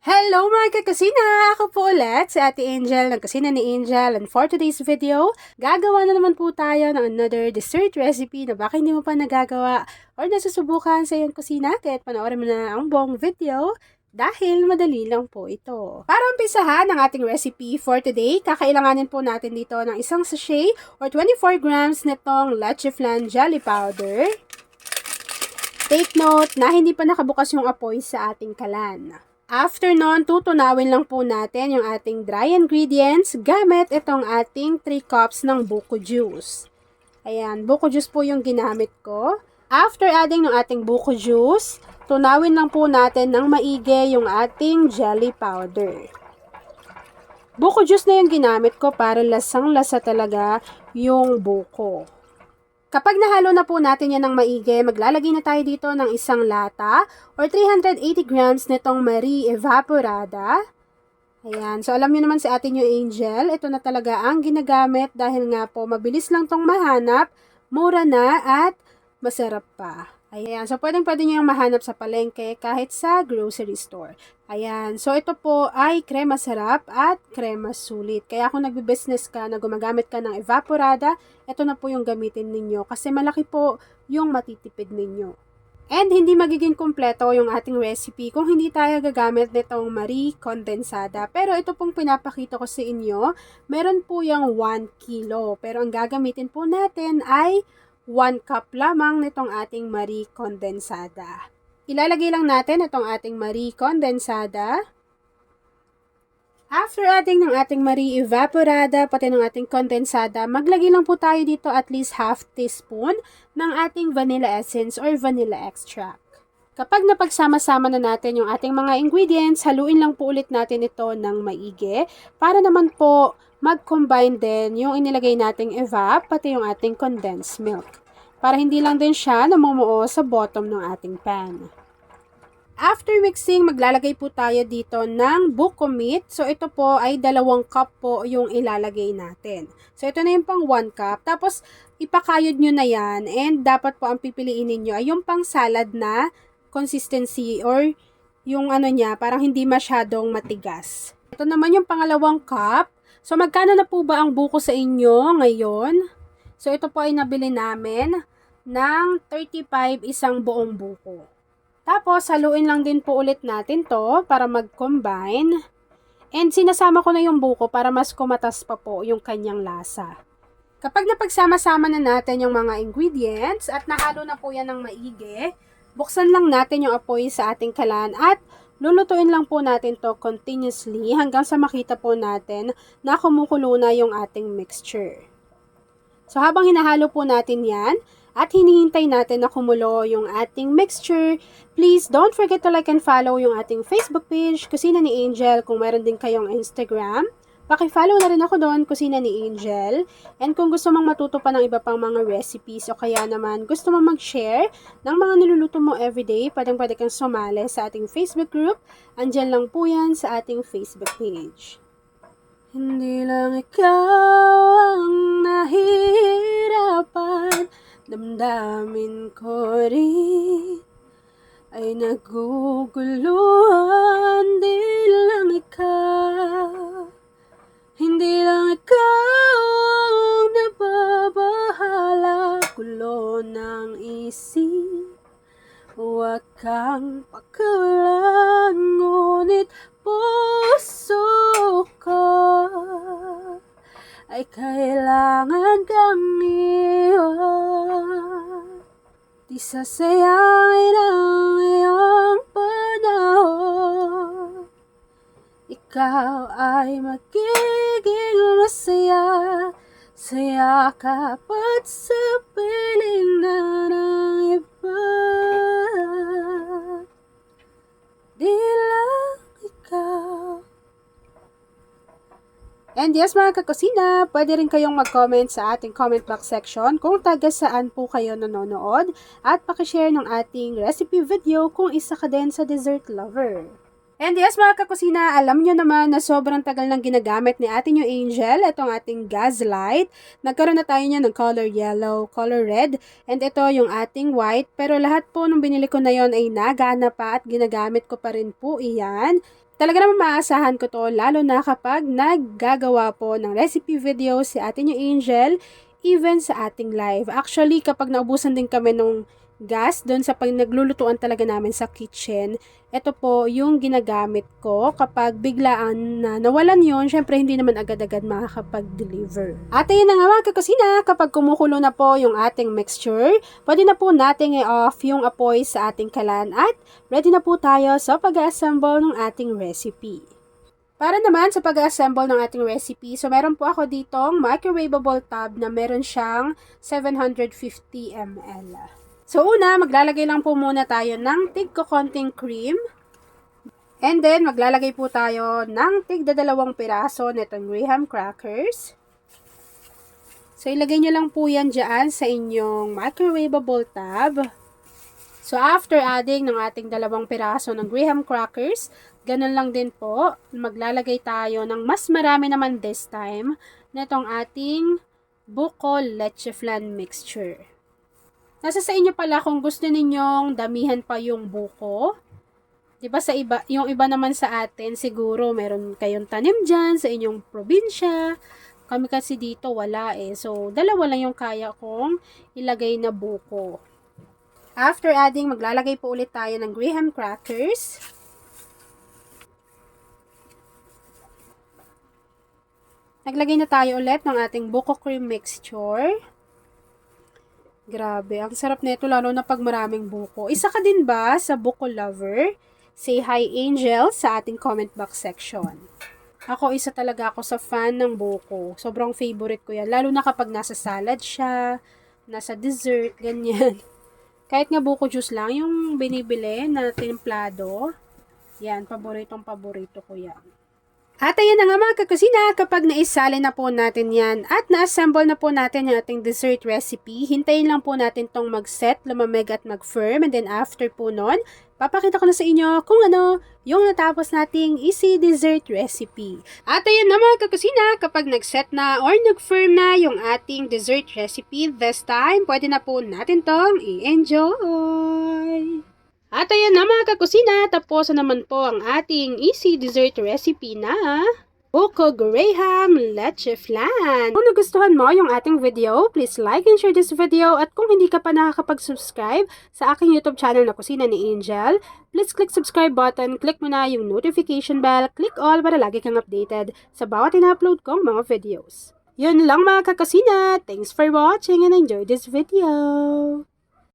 Hello mga kakusina! Ako po ulit si Ate Angel ng Kusina ni Angel, and for today's video, gagawa na naman po tayo ng another dessert recipe na baka hindi mo pa nagagawa or nasusubukan sa iyong kusina, kaya't panoorin mo na ang buong video dahil madali lang po ito. Para umpisahan ang ating recipe for today, kakailanganin po natin dito ng isang sachet or 24 grams nitong leche flan jelly powder. Take note na hindi pa nakabukas yung apoy sa ating kalan. After nun, tutunawin lang po natin yung ating dry ingredients gamit itong ating 3 cups ng buko juice. Ayan, buko juice po yung ginamit ko. After adding ng ating buko juice, tunawin lang po natin ng maigi yung ating jelly powder. Buko juice na yung ginamit ko para lasang-lasa talaga yung buko. Kapag nahalo na po natin yan ng maigi, maglalagay na tayo dito ng isang lata or 380 grams nitong Marie Evaporada. Ayan, so alam niyo naman si Ate New Angel, ito na talaga ang ginagamit dahil nga po mabilis lang tong mahanap, mura na at masarap pa. Ayan, so pwede nyo yung mahanap sa palengke kahit sa grocery store. Ayan, so ito po ay krema sarap at krema sulit. Kaya kung nagbe-business ka na gumagamit ka ng Evaporada, ito na po yung gamitin ninyo kasi malaki po yung matitipid ninyo. And hindi magiging kumpleto yung ating recipe kung hindi tayo gagamit nitong Marie Condensada. Pero ito pong pinapakita ko sa inyo, meron po yung 1 kilo. Pero ang gagamitin po natin ay 1 cup lamang nitong ating Marie Condensada. Ilalagay lang natin itong ating Marie Condensada. After adding ng ating Marie Evaporada, pati ng ating Condensada, maglagay lang po tayo dito at least half teaspoon ng ating vanilla essence or vanilla extract. Kapag napagsama-sama na natin yung ating mga ingredients, haluin lang po ulit natin ito ng maigi para naman po mag-combine din yung inilagay nating evap pati yung ating condensed milk. Para hindi lang din siya namumuo sa bottom ng ating pan. After mixing, maglalagay po tayo dito ng buko meat. So ito po ay 2 cup po yung ilalagay natin. So ito na yung pang 1 cup. Tapos ipakayod nyo na yan and dapat po ang pipiliin ninyo ay yung pang salad na consistency or yung ano niya, parang hindi masyadong matigas. Ito naman yung pangalawang cup. So magkano na po ba ang buko sa inyo ngayon? So ito po ay nabili namin ng 35 isang buong buko. Tapos haluin lang din po ulit natin to para mag-combine. And sinasama ko na yung buko para mas kumatas pa po yung kanyang lasa. Kapag napagsama-sama na natin yung mga ingredients at nahalo na po yan ng maigi, buksan lang natin yung apoy sa ating kalan at lulutuin lang po natin to continuously hanggang sa makita po natin na kumukulo na yung ating mixture. So habang hinahalo po natin yan at hinihintay natin na kumulo yung ating mixture, please don't forget to like and follow yung ating Facebook page, Kusina ni Angel. Kung meron din kayong Instagram, paki-follow na rin ako doon, Kusina ni Angel. And kung gusto mong matuto pa ng iba pang mga recipes o kaya naman gusto mong mag-share ng mga niluluto mo everyday, pwede kang sumali sa ating Facebook group. Andyan lang po yan sa ating Facebook page. Hindi lang ikaw ang nahihirapan, damdamin ko rin ay naguguluhan. Di lang ikaw, hindi lang ikaw ang nababahala, gulo ng isip. Huwag kang pakawalan, ngunit puso ko ay kailangan kang iwan. Di sasayangin ang iyong panahon. Ikaw ay magiging masaya sa yakap at sa piling na ng iba. Di lang ikaw. And yes mga kakusina, pwede rin kayong mag-comment sa ating comment box section kung taga saan po kayo nanonood at pakishare ng ating recipe video kung isa ka din sa dessert lover. And yes mga kakusina, alam nyo naman na sobrang tagal nang ginagamit ni Ate New Angel itong ating gas light. Nagkaroon na tayo niya ng color yellow, color red, and ito yung ating white. Pero lahat po nung binili ko na yon ay nagana pa at ginagamit ko pa rin po iyan. Talaga naman maaasahan ko to, lalo na kapag naggagawa po ng recipe video si atin yung Angel, even sa ating live. Actually, kapag naubusan din kami nung gas doon sa pag naglulutuan talaga namin sa kitchen, ito po yung ginagamit ko kapag biglaan na nawalan yon. Syempre hindi naman agad-agad makakapag-deliver. At ayun na nga mga kakusina, kapag kumukulo na po yung ating mixture, pwede na po nating i-off yung apoy sa ating kalan at ready na po tayo sa pag-assemble ng ating recipe. Para naman sa pag-assemble ng ating recipe, so meron po ako ditong microwavable tub na meron siyang 750 ml. So una, maglalagay lang po muna tayo ng tig konting cream. And then, maglalagay po tayo ng tig 2 piraso nitong graham crackers. So ilagay nyo lang po yan dyan sa inyong microwavable tub. So after adding ng ating 2 piraso ng graham crackers, ganun lang din po, maglalagay tayo ng mas marami naman this time nitong ating buko leche flan mixture. Nasa sa inyo pala kung gusto ninyong damihan pa yung buko. 'Di ba sa iba, yung iba naman sa atin siguro meron kayong tanim diyan sa inyong probinsya. Kami kasi dito wala eh. So dalawa lang yung kaya kong ilagay na buko. After adding, maglalagay po ulit tayo ng graham crackers. Naglagay na tayo ulit ng ating buko cream mixture. Grabe, ang sarap nito lalo na pag maraming buko. Isa ka din ba sa buko lover? Say hi Angel sa ating comment box section. Ako isa talaga ako sa fan ng buko. Sobrang favorite ko yan. Lalo na kapag nasa salad siya, nasa dessert, ganyan. Kahit nga buko juice lang, yung binibili na templado. Yan, paborito ko yan. At ayan na nga mga kakusina, kapag naisali na po natin yan at na-assemble na po natin yung ating dessert recipe, hintayin lang po natin tong mag-set, lumamig at mag-firm, and then after po nun, papakita ko na sa inyo kung ano yung natapos nating easy dessert recipe. At ayan na mga kakusina, kapag nag-set na or nag-firm na yung ating dessert recipe, this time, pwede na po natin tong i-enjoy! At ayan na mga kakusina, tapos na naman po ang ating easy dessert recipe na buko graham leche flan. Kung nagustuhan mo yung ating video, please like and share this video. At kung hindi ka pa nakakapag-subscribe sa aking YouTube channel na Kusina ni Angel, please click subscribe button, click mo na yung notification bell, click all para lagi kang updated sa bawat ina-upload kong mga videos. Yun lang mga kakusina. Thanks for watching and enjoy this video.